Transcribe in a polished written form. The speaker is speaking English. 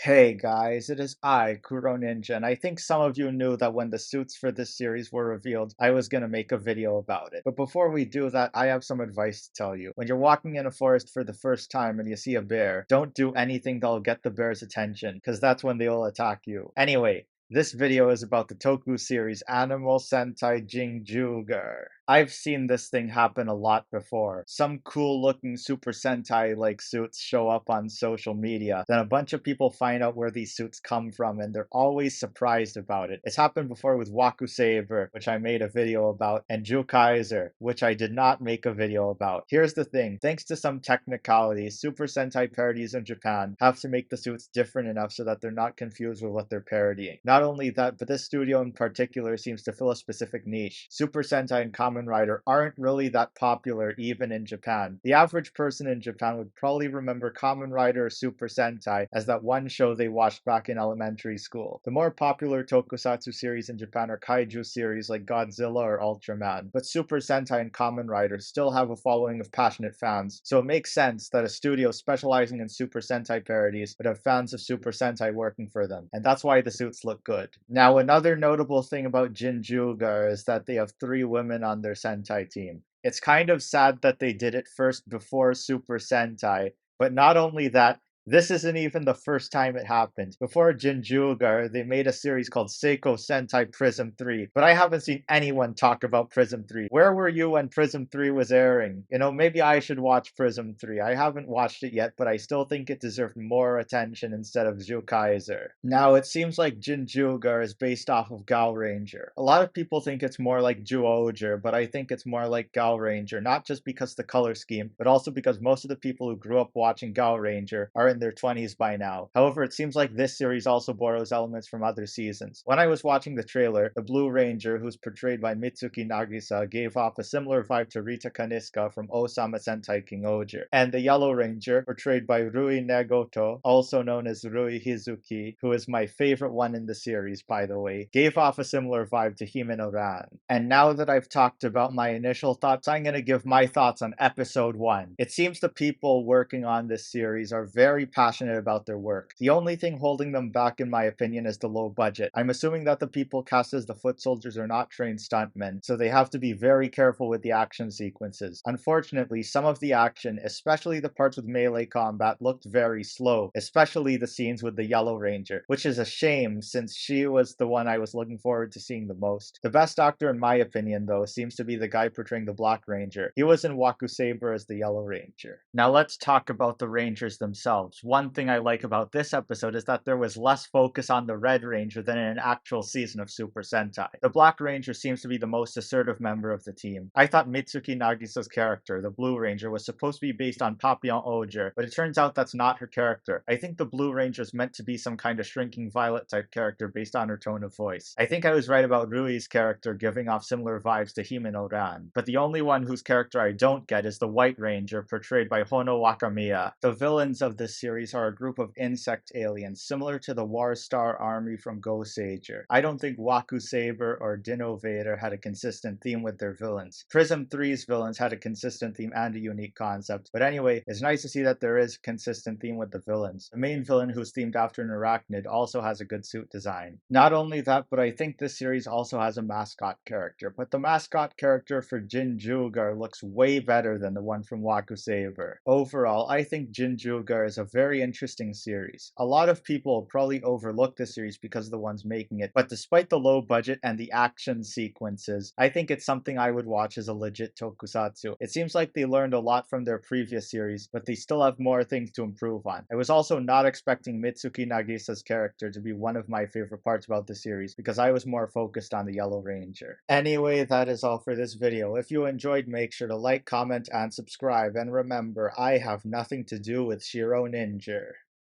Hey guys, it is I, Kuroninja, and I think some of you knew that when the suits for this series were revealed, I was gonna make a video about it. But before we do that, I have some advice to tell you. When you're walking in a forest for the first time and you see a bear, don't do anything that'll get the bear's attention, because that's when they will attack you. Anyway, this video is about the toku series Animal Sentai Jinjyugar. I've seen this thing happen a lot before. Some cool looking Super Sentai like suits show up on social media, then a bunch of people find out where these suits come from and they're always surprised about it. It's happened before with Waku Saber, which I made a video about, and Jukaiser, which I did not make a video about. Here's the thing, thanks to some technicalities, Super Sentai parodies in Japan have to make the suits different enough so that they're not confused with what they're parodying. Not only that, but this studio in particular seems to fill a specific niche. Super Sentai and Kamen Rider aren't really that popular even in Japan. The average person in Japan would probably remember Kamen Rider or Super Sentai as that one show they watched back in elementary school. The more popular tokusatsu series in Japan are kaiju series like Godzilla or Ultraman, but Super Sentai and Kamen Rider still have a following of passionate fans, so it makes sense that a studio specializing in Super Sentai parodies would have fans of Super Sentai working for them, and that's why the suits look good. Now, another notable thing about Jinjyugar is that they have 3 women on their Sentai team. It's kind of sad that they did it first before Super Sentai, but not only that, this isn't even the first time it happened. Before Jinjyugar, they made a series called Seiko Sentai Prism 3, but I haven't seen anyone talk about Prism 3. Where were you when Prism 3 was airing? You know, maybe I should watch Prism 3. I haven't watched it yet, but I still think it deserved more attention instead of Zukaiser. Now, it seems like Jinjyugar is based off of Gal Ranger. A lot of people think it's more like Zyuohger, but I think it's more like Gal Ranger, not just because the color scheme, but also because most of the people who grew up watching Gal Ranger are in their 20s by now. However, it seems like this series also borrows elements from other seasons. When I was watching the trailer, the Blue Ranger, who's portrayed by Mitsuki Nagisa, gave off a similar vibe to Rita Kaniska from Osama Sentai King Oger. And the Yellow Ranger, portrayed by Rui Negoto, also known as Rui Hizuki, who is my favorite one in the series, by the way, gave off a similar vibe to Himeno Ran. And now that I've talked about my initial thoughts, I'm going to give my thoughts on episode 1. It seems the people working on this series are very passionate about their work. The only thing holding them back, in my opinion, is the low budget. I'm assuming that the people cast as the foot soldiers are not trained stuntmen, so they have to be very careful with the action sequences. Unfortunately, some of the action, especially the parts with melee combat, looked very slow, especially the scenes with the Yellow Ranger, which is a shame since she was the one I was looking forward to seeing the most. The best actor, in my opinion, though, seems to be the guy portraying the Black Ranger. He was in Waku Saber as the Yellow Ranger. Now let's talk about the Rangers themselves. One thing I like about this episode is that there was less focus on the Red Ranger than in an actual season of Super Sentai. The Black Ranger seems to be the most assertive member of the team. I thought Mitsuki Nagisa's character, the Blue Ranger, was supposed to be based on Papillon Oger, but it turns out that's not her character. I think the Blue Ranger is meant to be some kind of Shrinking Violet type character based on her tone of voice. I think I was right about Rui's character giving off similar vibes to Himeno Ran, but the only one whose character I don't get is the White Ranger, portrayed by Hono Wakamiya. The villains of this series are a group of insect aliens, similar to the War Star Army from Goseiger. I don't think Waku Saber or Dinovator had a consistent theme with their villains. Prism 3's villains had a consistent theme and a unique concept, but anyway, it's nice to see that there is a consistent theme with the villains. The main villain, who's themed after an arachnid, also has a good suit design. Not only that, but I think this series also has a mascot character, but the mascot character for Jinjyugar looks way better than the one from Waku Saber. Overall, I think Jinjyugar is a very interesting series. A lot of people probably overlook the series because of the ones making it, but despite the low budget and the action sequences, I think it's something I would watch as a legit tokusatsu. It seems like they learned a lot from their previous series, but they still have more things to improve on. I was also not expecting Mitsuki Nagisa's character to be one of my favorite parts about the series, because I was more focused on the Yellow Ranger. Anyway, that is all for this video. If you enjoyed, make sure to like, comment, and subscribe, and remember, I have nothing to do with Kuroninja.